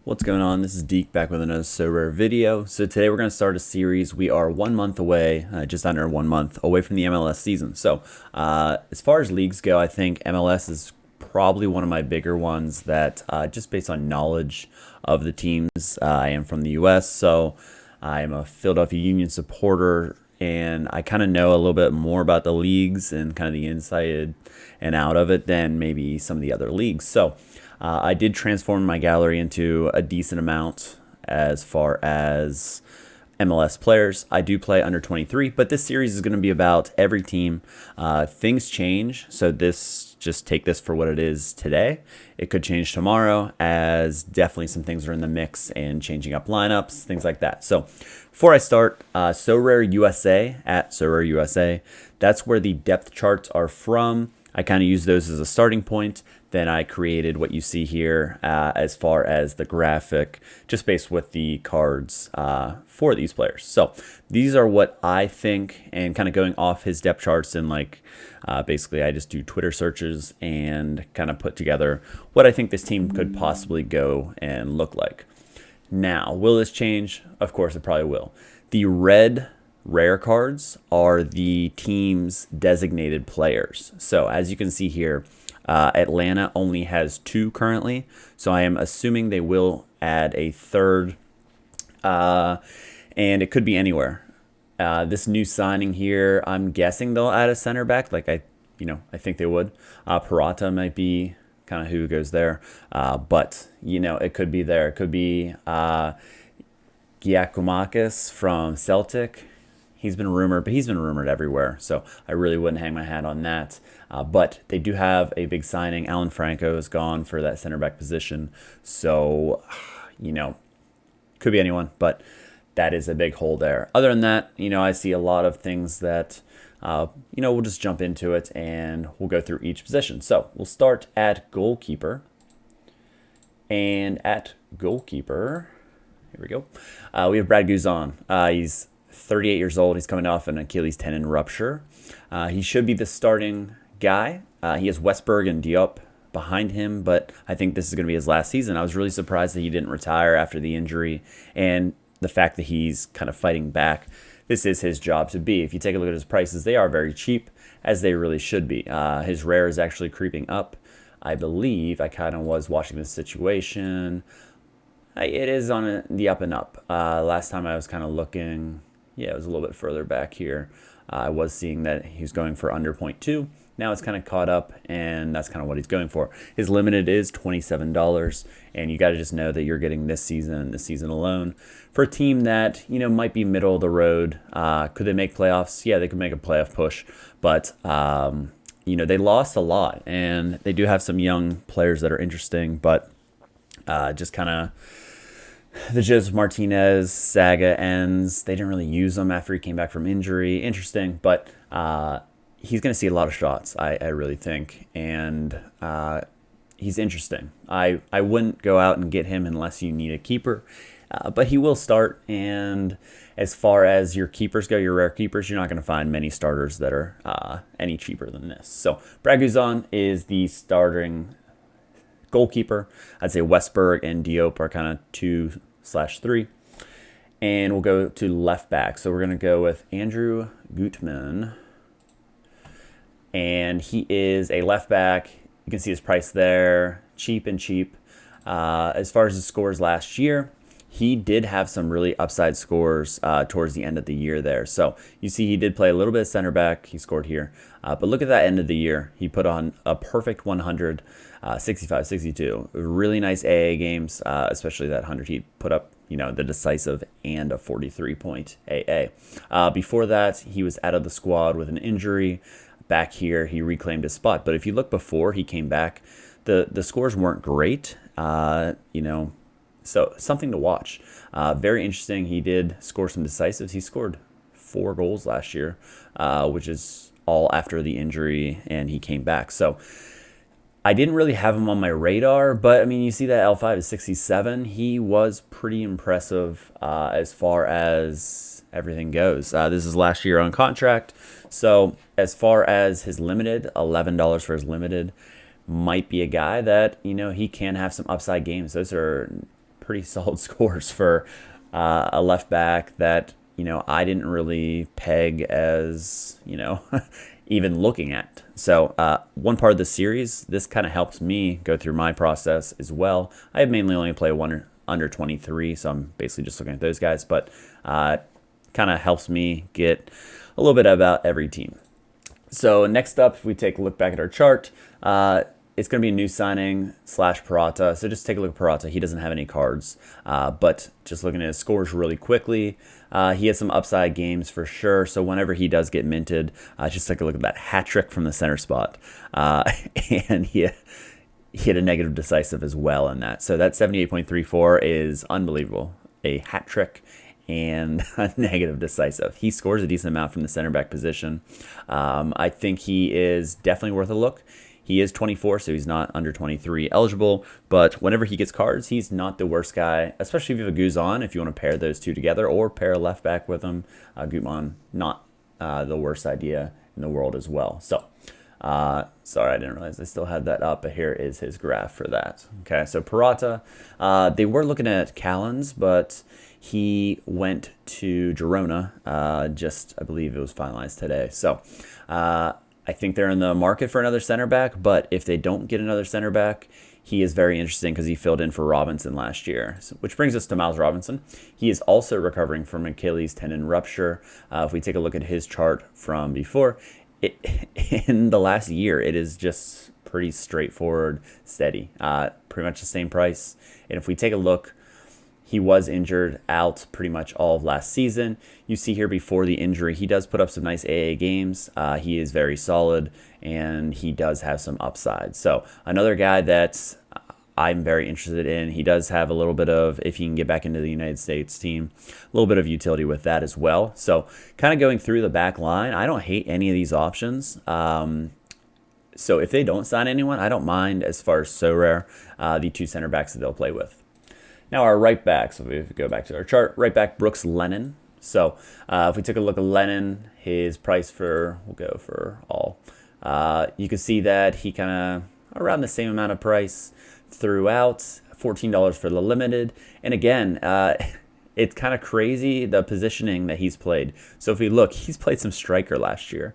What's going on? This is Deke back with another Sorare video. So today we're going to start a series. We are 1 month away, just under 1 month away from the MLS season. So as far as leagues go, I think MLS is probably one of my bigger ones that just based on knowledge of the teams. I am from the US, so I am a Philadelphia Union supporter, and I kind of know a little bit more about the leagues and kind of the inside and out of it than maybe some of the other leagues. So I did transform my gallery into a decent amount as far as MLS players. I do play under 23, but this series is going to be about every team. Things change, so just take this for what it is today. It could change tomorrow, as definitely some things are in the mix and changing up lineups, things like that. So before I start, Sorare USA at Sorare USA, that's where the depth charts are from. I kind of use those as a starting point. Then I created what you see here as far as the graphic, just based with the cards for these players. So these are what I think, and kind of going off his depth charts, and basically I just do Twitter searches and kind of put together what I think this team could possibly go and look like. Now, will this change? Of course, it probably will. The red rare cards are the team's designated players. So as you can see here, Atlanta only has 2 currently, so I am assuming they will add a third, and it could be anywhere. This new signing here, I'm guessing they'll add a center back. I think they would. Parata might be kind of who goes there, but it could be there. It could be Giacomakis from Celtic. He's been rumored, but he's been rumored everywhere, so I really wouldn't hang my hat on that. But they do have a big signing. Alan Franco is gone for that center back position, so could be anyone, but that is a big hole there. Other than that, I see a lot of things that we'll just jump into it and we'll go through each position. So we'll start at goalkeeper, and at goalkeeper, here we go. We have Brad Guzan. He's 38 years old. He's coming off an Achilles tendon rupture. He should be the starting guy. He has Westberg and Diop behind him, but I think this is going to be his last season. I was really surprised that he didn't retire after the injury, and the fact that he's kind of fighting back. This is his job to be. If you take a look at his prices, they are very cheap, as they really should be. His rare is actually creeping up. I believe I kind of was watching this situation. It is on the up and up. Last time I was kind of looking, yeah, it was a little bit further back here. I was seeing that he was going for under 0.2. Now it's kind of caught up, and that's kind of what he's going for. His limited is $27, and you got to just know that you're getting this season and this season alone for a team that might be middle of the road. Could they make playoffs? Yeah, they could make a playoff push, but they lost a lot, and they do have some young players that are interesting, but just kind of. The Joseph Martinez saga ends. They didn't really use him after he came back from injury. Interesting, but he's going to see a lot of shots, I really think, and he's interesting. I wouldn't go out and get him unless you need a keeper, but he will start, and as far as your keepers go, your rare keepers, you're not going to find many starters that are any cheaper than this. So Brad Guzan is the starting goalkeeper. I'd say Westberg and Diop are kind of 2/3. And we'll go to left back. So we're going to go with Andrew Gutman. And he is a left back. You can see his price there. Cheap and cheap. As far as his scores last year, he did have some really upside scores towards the end of the year there. So you see he did play a little bit of center back. He scored here. But look at that end of the year. He put on a perfect 100, 65, 62. Really nice AA games, especially that 100 he put up, the decisive, and a 43-point AA. Before that, he was out of the squad with an injury. Back here, he reclaimed his spot. But if you look before he came back, the scores weren't great, so something to watch. Very interesting. He did score some decisives. He scored 4 goals last year, which is all after the injury, and he came back. So I didn't really have him on my radar, but you see that L5 is 67. He was pretty impressive as far as everything goes. This is last year on contract. So as far as his limited, $11 for his limited, might be a guy that, he can have some upside games. Those are pretty solid scores for a left back that, I didn't really peg as, even looking at. So one part of the series, this kind of helps me go through my process as well. I mainly only play one under 23, so I'm basically just looking at those guys, but kind of helps me get a little bit about every team. So next up, if we take a look back at our chart, it's going to be a new signing / Parata. So just take a look at Parata. He doesn't have any cards, but just looking at his scores really quickly, he has some upside games for sure. So whenever he does get minted, just take a look at that hat trick from the center spot. And he hit a negative decisive as well in that. So that 78.34 is unbelievable. A hat trick and a negative decisive. He scores a decent amount from the center back position. I think he is definitely worth a look. He is 24, so he's not under 23 eligible, but whenever he gets cards, he's not the worst guy, especially if you have a Guzan, if you want to pair those two together, or pair a left back with him. Guzman, not the worst idea in the world as well. So, sorry, I didn't realize I still had that up, but here is his graph for that. Okay, so Parata, they were looking at Callens, but he went to Girona, I believe it was finalized today. So, I think they're in the market for another center back, but if they don't get another center back, he is very interesting because he filled in for Robinson last year, which brings us to Miles Robinson. He is also recovering from Achilles tendon rupture. If we take a look at his chart from before, in the last year, it is just pretty straightforward, steady, pretty much the same price. And if we take a look, he was injured out pretty much all of last season. You see here before the injury, he does put up some nice AA games. He is very solid, and he does have some upside. So another guy that I'm very interested in. He does have a little bit of, if he can get back into the United States team, a little bit of utility with that as well. So kind of going through the back line, I don't hate any of these options. So if they don't sign anyone, I don't mind as far as Sorare, the two center backs that they'll play with. Now our right back, so if we go back to our chart, right back Brooks Lennon. So if we took a look at Lennon, his price we'll go for all. You can see that he kind of around the same amount of price throughout, $14 for the limited. And again, it's kind of crazy the positioning that he's played. So if we look, he's played some striker last year.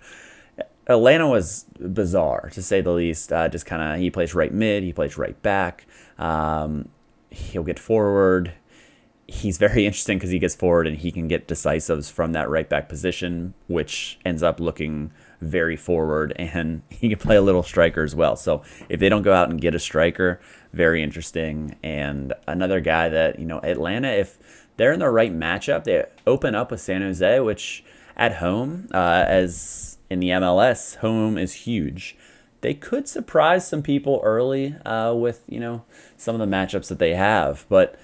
Atlanta was bizarre, to say the least. Just kind of, he plays right mid, he plays right back. He'll get forward. He's very interesting because he gets forward and he can get decisives from that right back position, which ends up looking very forward, and he can play a little striker as well. So if they don't go out and get a striker, very interesting. And another guy that, Atlanta, if they're in the right matchup, they open up with San Jose, which at home, as in the MLS, home is huge. They could surprise some people early with, some of the matchups that they have. But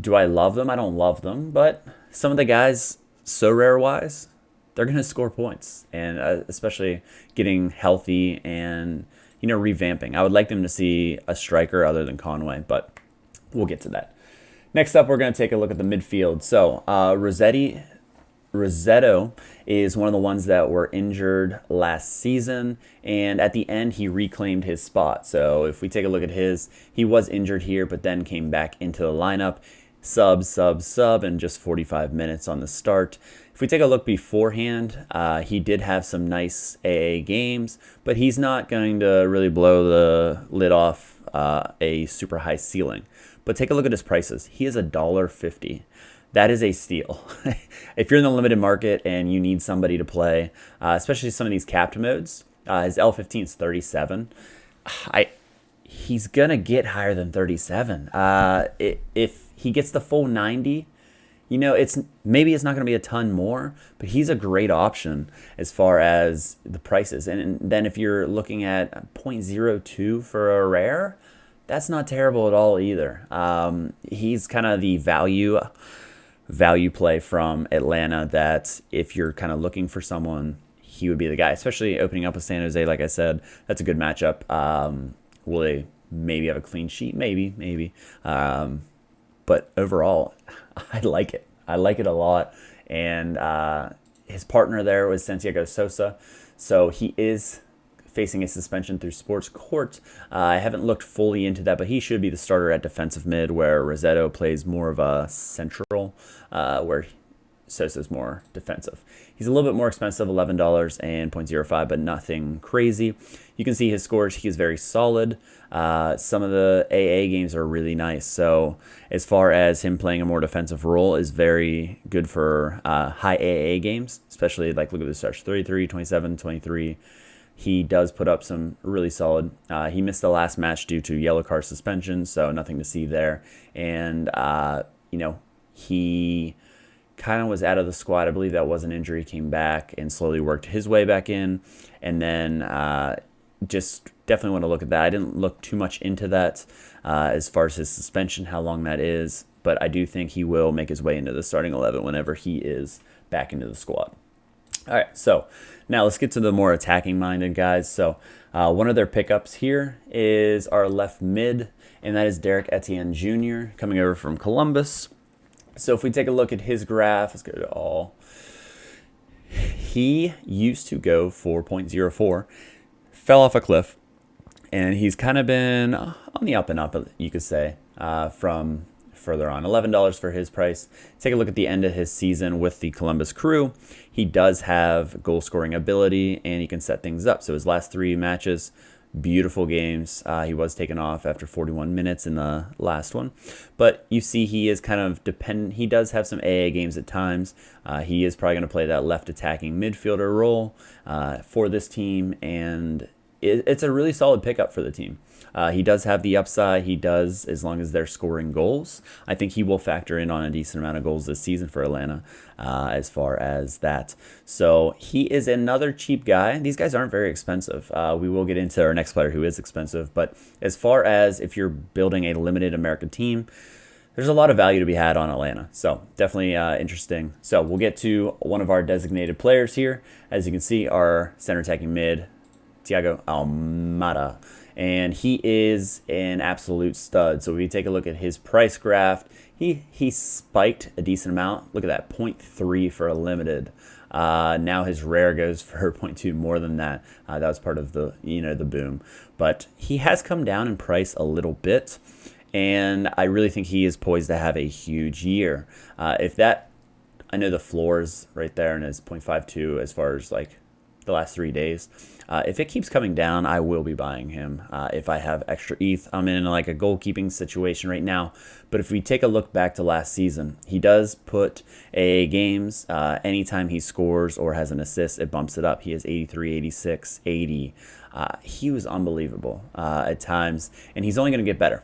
do I love them? I don't love them. But some of the guys, Sorare-wise, they're going to score points. And especially getting healthy and, revamping. I would like them to see a striker other than Conway, but we'll get to that. Next up, we're going to take a look at the midfield. So Rossetto is one of the ones that were injured last season, and at the end he reclaimed his spot. So if we take a look at he was injured here, but then came back into the lineup, sub, and just 45 minutes on the start. If we take a look beforehand, he did have some nice AA games, but he's not going to really blow the lid off a super high ceiling. But take a look at his prices. He is $1.50. That is a steal. If you're in the limited market and you need somebody to play, especially some of these capped modes, his L15 is 37. He's going to get higher than 37. If he gets the full 90, maybe it's not going to be a ton more, but he's a great option as far as the prices. And then if you're looking at 0.02 for a rare, that's not terrible at all either. He's kind of the value play from Atlanta that if you're kind of looking for someone, he would be the guy, especially opening up with San Jose. Like I said, that's a good matchup. Will they maybe have a clean sheet? Maybe. But overall, I like it. I like it a lot. And his partner there was Santiago Sosa. So he is facing a suspension through sports court. I haven't looked fully into that, but he should be the starter at defensive mid, where Rossetto plays more of a central, where Sosa's more defensive. He's a little bit more expensive, $11 and 0.05, but nothing crazy. You can see his scores. He is very solid. Some of the AA games are really nice. So as far as him playing a more defensive role is very good for high AA games, especially like look at the starts, 33, 27, 23. He does put up some really solid. He missed the last match due to yellow card suspension, so nothing to see there. And, he kind of was out of the squad. I believe that was an injury, came back and slowly worked his way back in. And then just definitely want to look at that. I didn't look too much into that as far as his suspension, how long that is. But I do think he will make his way into the starting 11 whenever he is back into the squad. All right, so now let's get to the more attacking-minded guys. So one of their pickups here is our left mid, and that is Etienne Jr. coming over from Columbus. So if we take a look at his graph, let's go to all. He used to go 4.04, fell off a cliff, and he's kind of been on the up and up, you could say, from further on. $11 for his price. Take a look at the end of his season with the Columbus Crew. He does have goal scoring ability, and he can set things up. So his last 3 matches, beautiful games. He was taken off after 41 minutes in the last one. But you see he is kind of dependent. He does have some AA games at times. He is probably going to play that left attacking midfielder role for this team, and it's a really solid pickup for the team. He does have the upside. He does, as long as they're scoring goals. I think he will factor in on a decent amount of goals this season for Atlanta as far as that. So he is another cheap guy. These guys aren't very expensive. We will get into our next player who is expensive. But as far as if you're building a limited American team, there's a lot of value to be had on Atlanta. So definitely interesting. So we'll get to one of our designated players here. As you can see, our center attacking mid, Thiago Almeida. And he is an absolute stud. So if we take a look at his price graph, he spiked a decent amount. Look at that, 0.3 for a limited. Now his rare goes for 0.2 more than that. That was part of the the boom. But he has come down in price a little bit, and I really think he is poised to have a huge year. If that, I know the floor is right there and is 0.52 as far as like the last 3 days. If it keeps coming down, I will be buying him. If I have extra ETH, I'm in like a goalkeeping situation right now. But if we take a look back to last season, he does put AA games. Anytime he scores or has an assist, it bumps it up. He has 83, 86, 80. He was unbelievable at times, and he's only going to get better.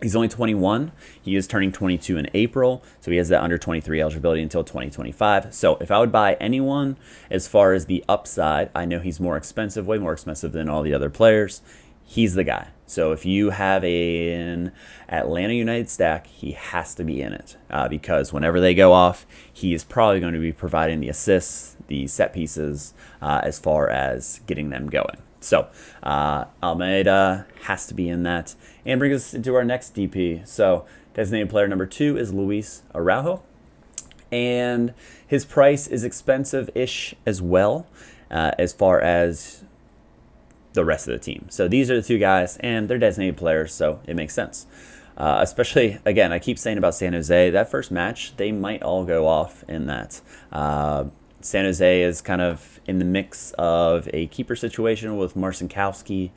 He's only 21. He is turning 22 in April, so he has that under 23 eligibility until 2025. So if I would buy anyone as far as the upside, I know he's more expensive, way more expensive than all the other players. He's the guy. So if you have an Atlanta United stack, he has to be in it because whenever they go off, he is probably going to be providing the assists, the set pieces, as far as getting them going. So Almeida has to be in that. And brings us into our next DP. So designated player number 2 is Luis Araujo. And his price is expensive-ish as well as far as the rest of the team. So these are the 2 guys, and they're designated players, so it makes sense. Especially, again, I keep saying about San Jose, that first match, they might all go off in that. San Jose is kind of in the mix of a keeper situation with Marcinkowski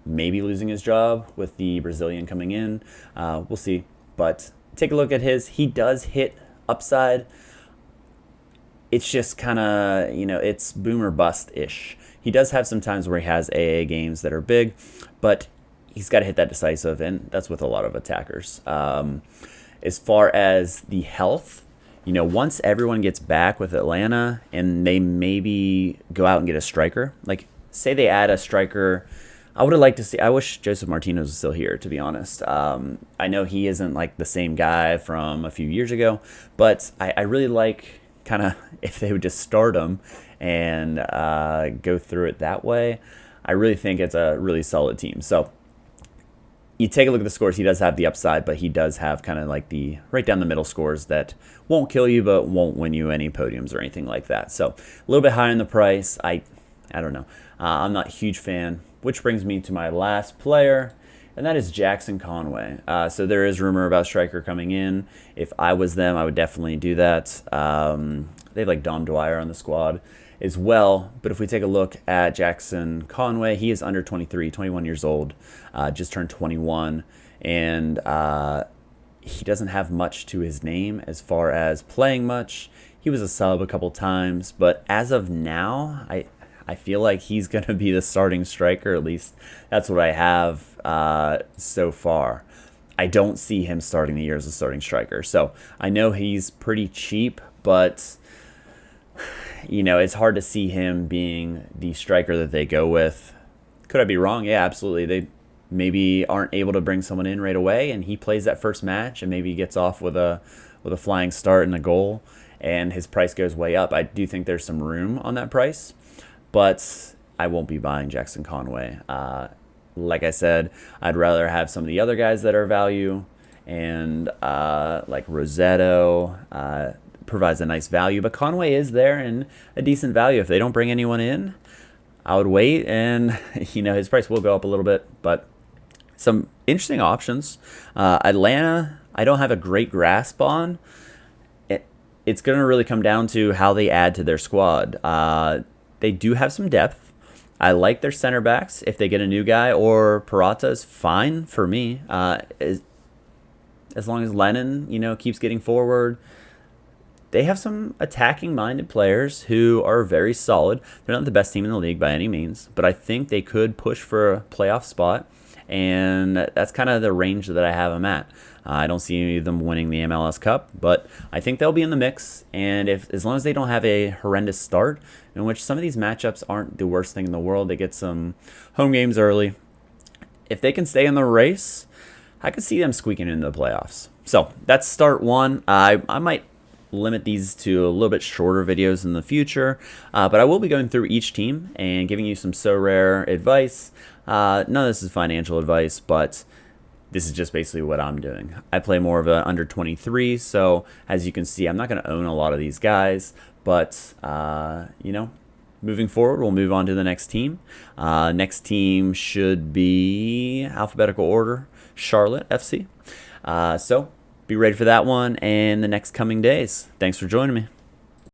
maybe losing his job with the Brazilian coming in. We'll see. But take a look at his. He does hit upside. It's just kind of, it's boom or bust-ish. He does have some times where he has AA games that are big, but he's got to hit that decisive, and that's with a lot of attackers. As far as the health, once everyone gets back with Atlanta and they maybe go out and get a striker, like say they add a striker, I would have liked to see, I wish Joseph Martinez was still here, to be honest. I know he isn't like the same guy from a few years ago, but I really like kind of if they would just start him and go through it that way. I really think it's a really solid team. So you take a look at the scores, he does have the upside, but he does have kind of like the right down the middle scores that won't kill you, but won't win you any podiums or anything like that. So a little bit higher in the price. I I don't know. I'm not a huge fan, which brings me to my last player, and that is Jackson Conway. So there is rumor about striker coming in. If I was them, I would definitely do that. They have like Dom Dwyer on the squad as well. But if we take a look at Jackson Conway, he is under 23, 21 years old, just turned 21, and he doesn't have much to his name as far as playing much. He was a sub a couple times, but as of now, I feel like he's going to be the starting striker. At least that's what I have so far. I don't see him starting the year as a starting striker. So I know he's pretty cheap, but it's hard to see him being the striker that they go with. Could I be wrong? Yeah, absolutely. They maybe aren't able to bring someone in right away, and he plays that first match and maybe gets off with a flying start and a goal, and his price goes way up. I do think there's some room on that price, but I won't be buying Jackson Conway. Like I said, I'd rather have some of the other guys that are value, and like Rossetto provides a nice value, but Conway is there and a decent value. If they don't bring anyone in, I would wait, and his price will go up a little bit, but some interesting options. Atlanta, I don't have a great grasp on. It's going to really come down to how they add to their squad. They do have some depth. I like their center backs. If they get a new guy or Parata is fine for me. As long as Lennon, keeps getting forward. They have some attacking-minded players who are very solid. They're not the best team in the league by any means, but I think they could push for a playoff spot, and that's kind of the range that I have them at. I don't see them winning the MLS Cup, but I think they'll be in the mix, and as long as they don't have a horrendous start, in which some of these matchups aren't the worst thing in the world, they get some home games early. If they can stay in the race, I could see them squeaking into the playoffs. So that's start one. I might limit these to a little bit shorter videos in the future, but I will be going through each team and giving you some Sorare advice. None of this is financial advice, but this is just basically what I'm doing. I play more of an under 23, so as you can see, I'm not going to own a lot of these guys, but moving forward, we'll move on to the next team. Next team should be alphabetical order, Charlotte FC. So be ready for that one in the next coming days. Thanks for joining me.